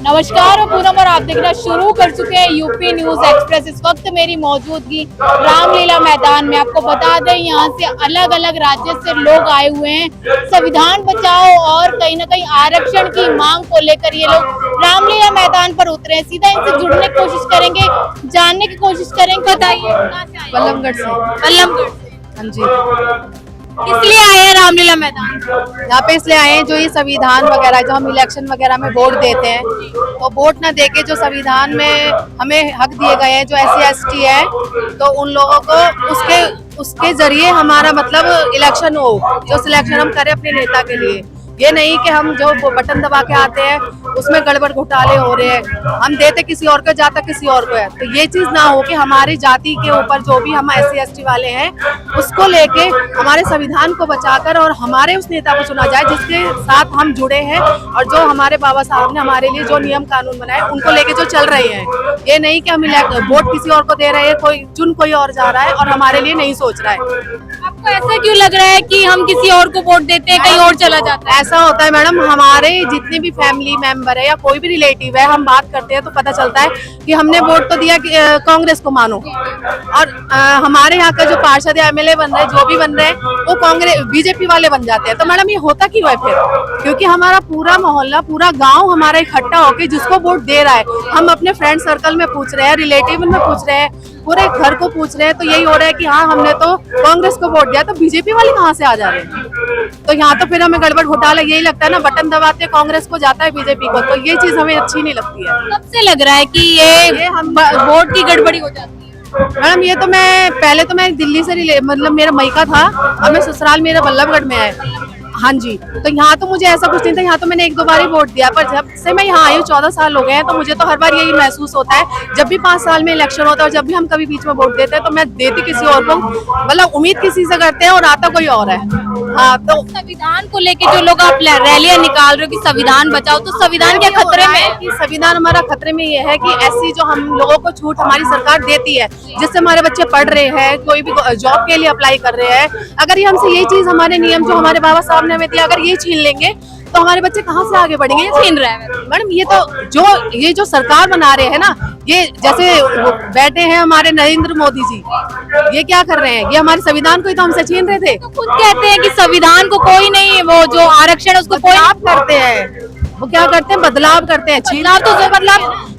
नमस्कार और पूनम और आप देखना शुरू कर चुके हैं यूपी न्यूज एक्सप्रेस। इस वक्त मेरी मौजूदगी रामलीला मैदान में। आपको बता दें यहाँ से अलग अलग राज्य से लोग आए हुए हैं। संविधान बचाओ और कहीं ना कहीं आरक्षण की मांग को लेकर ये लोग रामलीला मैदान पर उतरे हैं। सीधा इनसे जुड़ने की कोशिश करेंगे, जानने की कोशिश करेंगे। बताइए बल्लभगढ़ से। बल्लभगढ़ से हाँ जी। किस लिए आए हैं रामलीला मैदान? यहाँ पे इसलिए आए हैं जो ये संविधान वगैरह जो हम इलेक्शन वगैरह में वोट देते हैं, तो वोट ना देके जो संविधान में हमें हक दिए गए हैं, जो SC ST है, तो उन लोगों को उसके जरिए हमारा मतलब इलेक्शन हो, जो सिलेक्शन हम करें अपने नेता के लिए। ये नहीं कि हम जो बटन दबा के आते हैं उसमें गड़बड़ घोटाले हो रहे हैं, हम देते किसी और को, जाता किसी और को है। तो ये चीज ना हो कि हमारी जाति के ऊपर जो भी हम SC ST वाले हैं उसको लेके हमारे संविधान को बचाकर और हमारे उस नेता को चुना जाए जिसके साथ हम जुड़े हैं और जो हमारे बाबा साहब ने हमारे लिए जो नियम कानून बनाए उनको लेके जो चल रहे हैं। ये नहीं कि हम वोट किसी और को दे रहे हैं, कोई और जा रहा है और हमारे लिए नहीं सोच रहा है। आपको ऐसा क्यों लग रहा है कि हम किसी और को वोट देते हैं, कहीं और चला जाता है? ऐसा होता है मैडम, हमारे जितने भी फैमिली मेंबर है या कोई भी रिलेटिव है, हम बात करते हैं तो पता चलता है कि हमने वोट तो दिया कांग्रेस को मानो, और हमारे यहाँ का जो पार्षद या MLA बन रहे हैं, जो भी बन रहे हैं, वो कांग्रेस BJP वाले बन जाते हैं। तो मैडम ये होता क्यों है फिर? क्योंकि हमारा पूरा मोहल्ला, पूरा गाँव हमारा इकट्ठा होकर जिसको वोट दे रहा है, हम अपने फ्रेंड सर्कल में पूछ रहे हैं, रिलेटिव में पूछ रहे हैं, पूरे घर को पूछ रहे हैं, तो यही हो रहा है कि हाँ हमने तो कांग्रेस को वोट दिया, तो BJP वाले कहाँ से आ जा रहे हैं? तो यहाँ तो फिर हमें गड़बड़ घोटाला यही लगता है ना, बटन दबाते कांग्रेस को जाता है BJP को, तो ये चीज हमें अच्छी नहीं लगती है। कब से लग रहा है कि ये हम वोट की गड़बड़ी हो जाती है? मैडम ये तो मैं दिल्ली से मतलब मेरा मैका था और मैं ससुराल मेरा बल्लभगढ़ में है। हाँ जी, तो यहाँ तो मुझे ऐसा कुछ नहीं था, यहाँ तो मैंने 1-2 बार ही वोट दिया, पर जब से मैं यहाँ आई हूँ 14 साल हो गए हैं, तो मुझे तो हर बार यही महसूस होता है, जब भी 5 साल में इलेक्शन होता है और जब भी हम कभी बीच में वोट देते हैं तो मैं देती किसी और को, मतलब उम्मीद किसी से करते हैं और आता कोई और है। हाँ, तो संविधान को लेके जो लोग आप रैलियां निकाल रहे हो कि संविधान बचाओ, तो संविधान क्या खतरे में है? कि संविधान हमारा खतरे में ये है कि ऐसी जो हम लोगों को छूट हमारी सरकार देती है, जिससे हमारे बच्चे पढ़ रहे हैं, कोई भी जॉब के लिए अप्लाई कर रहे हैं, अगर ये हमसे यही चीज, हमारे नियम जो हमारे बाबा साहब ने हमें दिया, अगर ये छीन लेंगे तो हमारे बच्चे कहाँ से आगे बढ़ेंगे? ये छीन रहा है मैडम, ये जो सरकार बना रहे हैं ना, ये जैसे बैठे हैं हमारे नरेंद्र मोदी जी, ये क्या कर रहे हैं? ये हमारे संविधान को ही तो हमसे छीन रहे थे। तो खुद कहते हैं कि संविधान को कोई नहीं, वो जो आरक्षण उसको कोई करते हैं, वो क्या करते हैं? बदलाव करते हैं।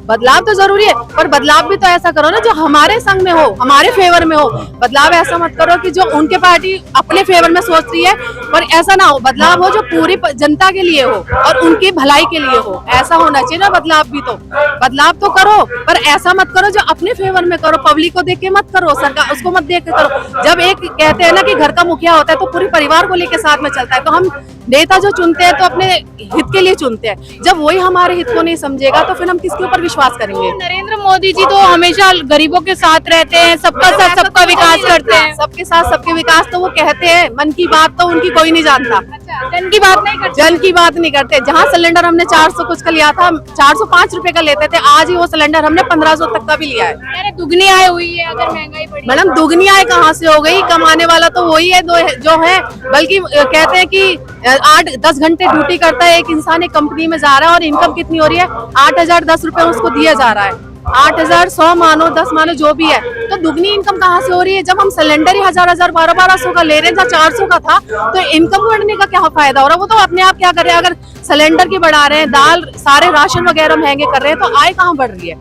बदलाव तो जरूरी है, पर बदलाव भी तो ऐसा करो ना जो हमारे संग में हो, हमारे फेवर में हो। बदलाव ऐसा मत करो कि जो उनके पार्टी अपने फेवर में सोच रही है, पर ऐसा ना हो। बदलाव हो जो पूरी जनता के लिए हो और उनकी भलाई के लिए हो, ऐसा होना चाहिए ना। बदलाव तो करो, पर ऐसा मत करो जो अपने फेवर में करो, पब्लिक को देख के मत करो, सरकार उसको मत देख के करो। जब एक कहते हैं ना कि घर का मुखिया होता है तो पूरे परिवार को लेके साथ में चलता है, तो हम नेता जो चुनते हैं तो अपने हित के लिए चुनते हैं। जब वही हमारे हित को नहीं समझेगा तो फिर हम किसके ऊपर विश्वास करेंगे? नरेंद्र मोदी जी तो हमेशा गरीबों के साथ रहते हैं, सबका साथ सबका विकास करते हैं। सबके साथ सबके विकास तो वो कहते हैं, मन की बात तो उनकी कोई नहीं जानता। जन की बात नहीं करते। जन की बात नहीं करते। जहाँ सिलेंडर हमने 400 कुछ का लिया था, 405 रुपए का लेते थे, आज ही वो सिलेंडर हमने 1500 तक का भी लिया है। अरे दुगनी आय हुई है, अगर महंगाई बढ़ी। मैडम दुगनी आय कहाँ से हो गई? कमाने वाला तो वही है जो है, बल्कि कहते हैं कि 8-10 घंटे ड्यूटी करता है एक इंसान, एक कंपनी में जा रहा है और इनकम कितनी हो रही है? 8,010 रुपए उसको दिया जा रहा है। 8,000, 100 मानो, 10 मानो, जो भी है, तो दुगनी इनकम कहाँ से हो रही है? जब हम सिलेंडर ही 1,000, 1200 का ले रहे हैं, जहाँ 400 का था, तो इनकम बढ़ने का क्या फायदा हो रहा है? वो तो अपने आप क्या कर रहे हैं, अगर सिलेंडर की बढ़ा रहे हैं, दाल, सारे राशन वगैरह महंगे कर रहे हैं, तो आय कहाँ बढ़ रही है?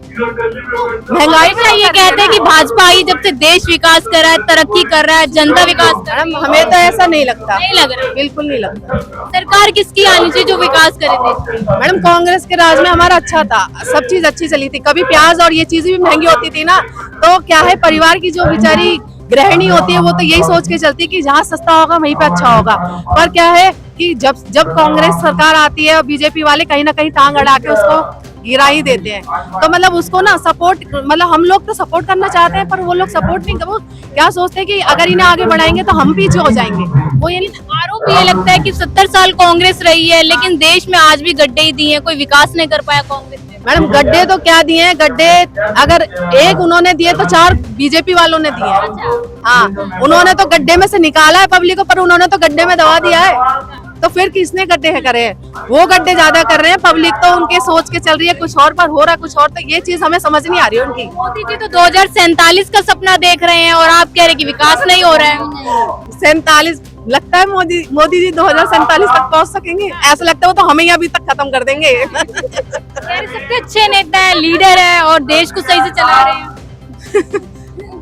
महंगाई ये कहते हैं कि भाजपा आई जब से देश विकास कर रहा है, तरक्की कर रहा है, जनता विकास कर रहा है। हमें तो ऐसा नहीं लगता। नहीं लग रहा? बिल्कुल नहीं लगता। सरकार किसकी आनी चाहिए जो विकास करे थे? मैडम कांग्रेस के राज में हमारा अच्छा था, सब चीज अच्छी चली थी। कभी प्याज और ये चीजें भी महंगी होती थी ना, तो क्या है, परिवार की जो बेचारी गृहिणी होती है वो तो यही सोच के चलती है कि जहाँ सस्ता होगा वहीं पे अच्छा होगा। पर क्या है कि जब कांग्रेस सरकार आती है और BJP वाले कहीं ना कहीं टांग अड़ा के उसको गिरा ही देते हैं, तो मतलब उसको ना सपोर्ट, मतलब हम लोग तो सपोर्ट करना चाहते हैं, पर वो लोग सपोर्ट नहीं, वो क्या सोचते हैं कि अगर इन्हें आगे बढ़ाएंगे तो हम पीछे हो जाएंगे। वो ये आरोप ये लगता है कि 70 साल कांग्रेस रही है, लेकिन देश में आज भी गड्ढे ही दिए हैं, कोई विकास नहीं कर पाया कांग्रेस ने। मैडम गड्ढे तो क्या दिए हैं? गड्ढे अगर एक उन्होंने दिए तो 4 BJP वालों ने दिए हैं। हाँ, उन्होंने तो गड्ढे में से निकाला है पब्लिक को, पर उन्होंने तो गड्ढे में दबा दिया है। तो फिर किसने गड्ढे करे हैं? वो गड्ढे ज्यादा कर रहे हैं, पब्लिक तो उनके सोच के चल रही है कुछ और, पर हो रहा कुछ और। तो ये चीज हमें समझ नहीं आ रही है उनकी। मोदी जी तो 2047 का सपना देख रहे हैं और आप कह रहे हैं कि विकास नहीं हो रहा है। 47 लगता है मोदी जी 2047 तक पहुंच सकेंगे? ऐसा लगता है वो तो हमें ही अभी तक खत्म कर देंगे। सबसे अच्छे नेता है, लीडर है और देश को सही से चला रहे हैं।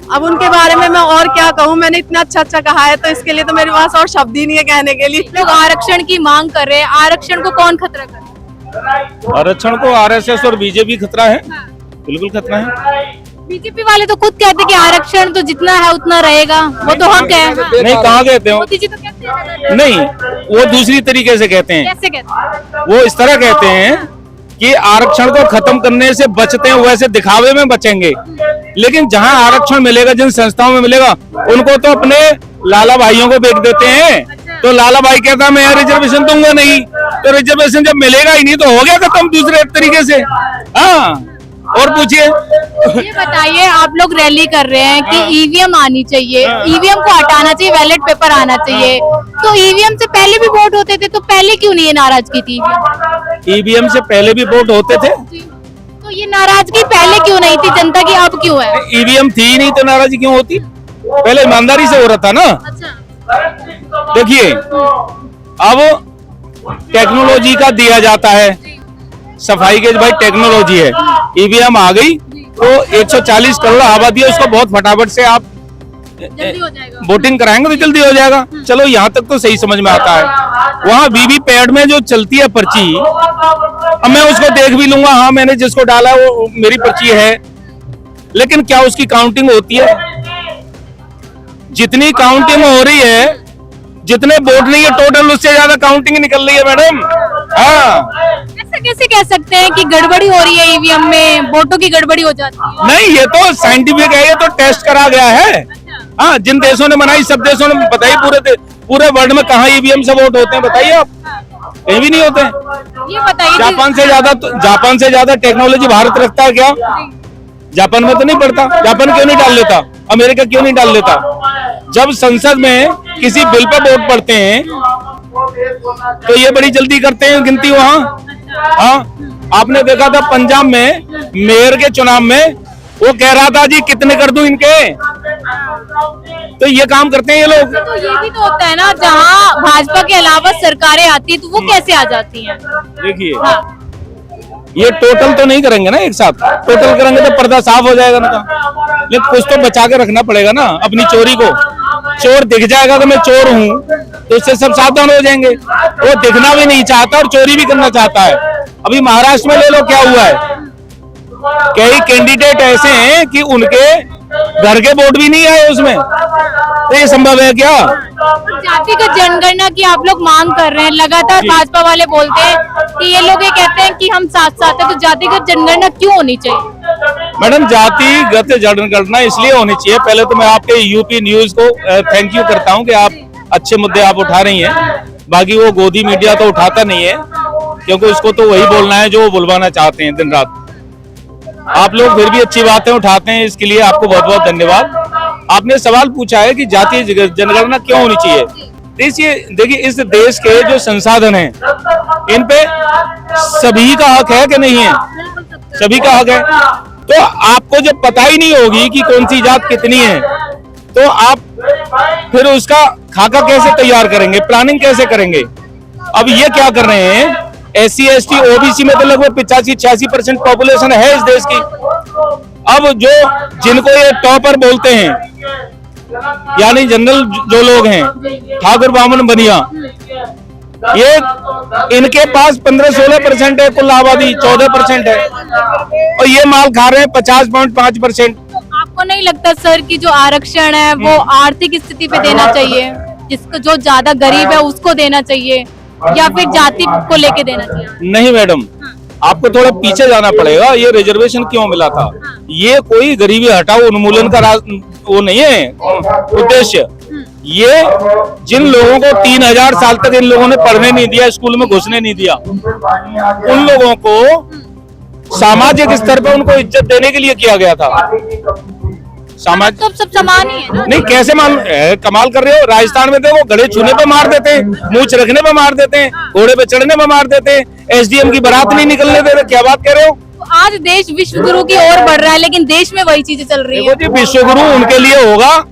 अब उनके बारे में मैं और क्या कहूँ, मैंने इतना अच्छा कहा है तो इसके लिए तो मेरे पास और शब्द ही नहीं है कहने के लिए। लोग आरक्षण की मांग कर रहे हैं, आरक्षण को कौन खतरा कर रहा है? आरक्षण को आरएसएस और बीजेपी खतरा है, बिल्कुल खतरा है। बीजेपी वाले तो खुद कहते हैं कि आरक्षण तो जितना है उतना रहेगा, वो तो हक है। नहीं, कहाँ कहते हो? मोदी जी तो कहते हैं। नहीं, वो दूसरी तरीके से कहते हैं। कैसे कहते हैं? वो इस तरह कहते हैं कि आरक्षण को खत्म करने से बचते हैं, वैसे दिखावे में बचेंगे। लेकिन जहां आरक्षण मिलेगा, जिन संस्थाओं में मिलेगा, उनको तो अपने लाला भाइयों को बेच देते हैं। तो लाला भाई कहता मैं रिजर्वेशन दूंगा नहीं, तो रिजर्वेशन जब मिलेगा ही नहीं तो हो गया खत्म दूसरे तरीके से। हाँ, और पूछिए। ये बताइए, आप लोग रैली कर रहे हैं कि ईवीएम आनी चाहिए, ईवीएम को हटाना चाहिए, बैलेट पेपर आना चाहिए। तो ईवीएम से पहले भी वोट होते थे, तो पहले क्यों नहीं ये नाराजगी थी? ईवीएम से पहले भी वोट होते थे, तो ये नाराजगी पहले क्यों नहीं थी जनता की, अब क्यों है? ईवीएम थी ही नहीं तो नाराजगी क्यों होती? पहले ईमानदारी से हो रहा था ना। अच्छा, देखिए, अब टेक्नोलॉजी का दिया जाता है, सफाई के भाई टेक्नोलॉजी है। ईवीएम आ गई तो 140 करोड़ आबादी है, उसको बहुत फटाफट से आप जल्दी हो जाएगा। वोटिंग कराएंगे तो जल्दी हो जाएगा। चलो यहाँ तक तो सही समझ में आता है। वहाँ वीवीपैट में जो चलती है पर्ची, अब मैं उसको देख भी लूंगा, हाँ मैंने जिसको डाला है वो मेरी पर्ची है, लेकिन क्या उसकी काउंटिंग होती है? जितनी काउंटिंग हो रही है, जितने वोट नहीं है टोटल, उससे ज्यादा काउंटिंग निकल रही है मैडम। हाँ, ऐसा कैसे कह सकते हैं कि गड़बड़ी हो रही है ईवीएम में, वोटों की गड़बड़ी हो जाती है? नहीं, ये तो साइंटिफिक है, ये तो टेस्ट करा गया है। हाँ, जिन देशों ने बनाई, सब देशों ने बताइए, पूरे वर्ल्ड में कहाँ ईवीएम से वोट होते हैं बताइए आप? कहीं भी नहीं होते। ये बताइए, जापान से ज्यादा टेक्नोलॉजी भारत रखता है क्या? जापान में तो नहीं पड़ता। जापान क्यों नहीं डाल लेता? अमेरिका क्यों नहीं डाल लेता? जब संसद में किसी बिल पर वोट पड़ते हैं तो ये बड़ी जल्दी करते हैं गिनती वहाँ। हाँ, आपने देखा था पंजाब में मेयर के चुनाव में, वो कह रहा था जी कितने कर दूं इनके। तो ये काम करते हैं ये लोग। तो ये भी तो होता है ना, जहाँ भाजपा के अलावा सरकारें आती है तो वो कैसे आ जाती हैं? देखिए, ये टोटल तो नहीं करेंगे ना एक साथ। टोटल करेंगे तो पर्दा साफ हो जाएगा ना। लेकिन कुछ तो बचा के रखना पड़ेगा ना अपनी चोरी को। चोर दिख जाएगा कि मैं चोर हूँ तो इससे सब सावधान हो जाएंगे। वो दिखना भी नहीं चाहता और चोरी भी करना चाहता है। अभी महाराष्ट्र में ले लो क्या हुआ है, कई कैंडिडेट ऐसे हैं कि उनके घर के वोट भी नहीं आए उसमें। तो ये संभव है क्या? जातिगत जनगणना की आप लोग मांग कर रहे हैं, लगातार भाजपा वाले बोलते हैं कि ये लोग ये कहते हैं कि हम साथ साथ हैं, तो जातिगत जनगणना क्यों होनी चाहिए? मैडम, जातिगत जनगणना इसलिए होनी चाहिए, पहले तो मैं आपके यूपी न्यूज को थैंक यू करता हूं कि आप अच्छे मुद्दे आप उठा रही हैं। बाकी वो गोदी मीडिया तो उठाता नहीं है, क्योंकि उसको तो वही बोलना है जो वो बुलवाना चाहते हैं दिन रात। आप लोग फिर भी अच्छी बातें उठाते हैं, इसके लिए आपको बहुत बहुत धन्यवाद। आपने सवाल पूछा है कि जातीय जनगणना क्यों होनी चाहिए। देखिए, इस देश के जो संसाधन हैं, इन पे सभी का हक है कि नहीं है? सभी का हक है। तो आपको जब पता ही नहीं होगी कि कौन सी जात कितनी है, तो आप फिर उसका खाका कैसे तैयार करेंगे, प्लानिंग कैसे करेंगे? अब ये क्या कर रहे हैं, SC ST OBC में तो लगभग 85-86% पॉपुलेशन है इस देश की। अब जिनको ये टॉपर बोलते हैं, यानी जनरल जो लोग हैं, ठाकुर ब्राह्मण बनिया, ये इनके पास 15-16% है, कुल आबादी 14% है, और ये माल खा रहे हैं 50.5%। आपको नहीं लगता सर कि जो आरक्षण है वो आर्थिक स्थिति पे देना चाहिए, जिसको जो ज्यादा गरीब है उसको देना चाहिए, या फिर जाति को लेके देना चाहिए? नहीं मैडम, आपको थोड़ा पीछे जाना पड़ेगा। ये रिजर्वेशन क्यों मिला था? ये कोई गरीबी हटाओ उन्मूलन का वो नहीं है उद्देश्य। ये जिन लोगों को 3000 साल तक इन लोगों ने पढ़ने नहीं दिया, स्कूल में घुसने नहीं दिया, उन लोगों को सामाजिक स्तर पर उनको इज्जत देने के लिए किया गया था। समाज तो सब समान ही है ना। नहीं, कैसे कमाल कर रहे हो। राजस्थान में देखो गले छूने पे मार देते हैं, मूंछ रखने पे मार देते हैं, घोड़े पे चढ़ने पे मार देते हैं, एसडीएम की बारात नहीं निकलने दे रहे। क्या बात कह रहे हो। तो आज देश विश्व गुरु की ओर बढ़ रहा है, लेकिन देश में वही चीजें चल रही है। देखो जी, विश्व गुरु उनके लिए होगा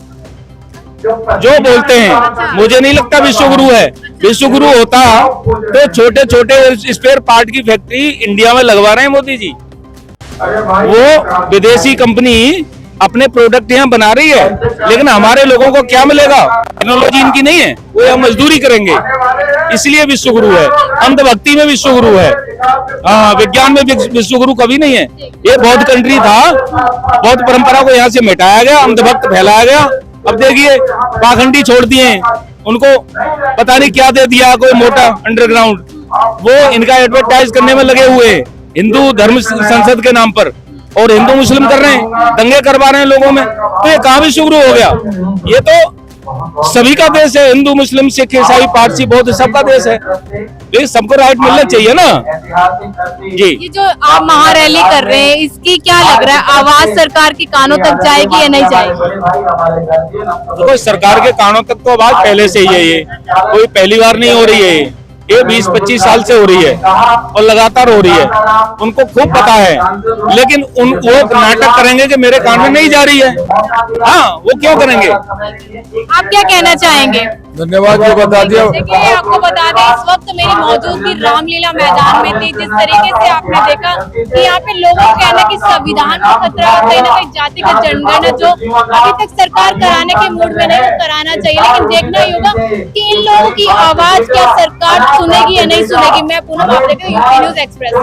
जो बोलते हैं, मुझे नहीं लगता विश्व गुरु है। विश्व गुरु होता तो छोटे छोटे स्पेयर पार्ट की फैक्ट्री इंडिया में लगवा रहे हैं मोदी जी। वो विदेशी कंपनी अपने प्रोडक्ट यहाँ बना रही है, लेकिन हमारे लोगों को क्या मिलेगा। टेक्नोलॉजी इनकी नहीं है, वो यहाँ मजदूरी करेंगे। इसलिए विश्व गुरु है। अंधभक्ति में विश्व गुरु है, विज्ञान में विश्व गुरु कभी नहीं है। ये बौद्ध कंट्री था, बौद्ध परंपरा को यहाँ से मिटाया गया, अंधभक्त फैलाया गया। अब देखिए पाखंडी छोड़ दिए, उनको पता नहीं क्या दे दिया, कोई मोटा अंडरग्राउंड। वो इनका एडवर्टाइज करने में लगे हुए हिंदू धर्म संसद के नाम पर, और हिंदू मुस्लिम कर रहे हैं, दंगे करवा रहे हैं लोगों में। तो ये कहाँ विश्व गुरु हो गया। ये तो सभी का देश है, हिंदू मुस्लिम सिख ईसाई पारसी बौद्ध सबका देश है। लेकिन सबको राइट मिलना चाहिए ना जी। ये जो आप महारैली कर रहे हैं, इसकी क्या लग रहा है, आवाज सरकार के कानों तक जाएगी या नहीं जाएगी। देखो सरकार के कानों तक तो आवाज पहले से ही है, ये कोई पहली बार नहीं हो रही है। ये 20-25 साल से हो रही है और लगातार हो रही है, उनको खूब पता है। लेकिन वो नाटक करेंगे कि मेरे कान में नहीं जा रही है। हाँ, वो क्यों करेंगे। आप क्या कहना चाहेंगे। धन्यवाद जो बता दिया। देखिए आपको बता दें, इस वक्त मेरी मौजूदगी रामलीला मैदान में थी। जिस तरीके से आपने देखा कि यहाँ पे लोगों का कहना कि संविधान का खतरा है, कहीं ना कहीं जातिगत जनगणना जो अभी तक सरकार कराने के मूड में नहीं, वो कराना चाहिए। लेकिन देखना ही होगा कि इन लोगों की आवाज क्या सरकार सुनेगी या नहीं सुनेगी। मैं पूनम, आप देख रहे हैं यूपी न्यूज़ एक्सप्रेस।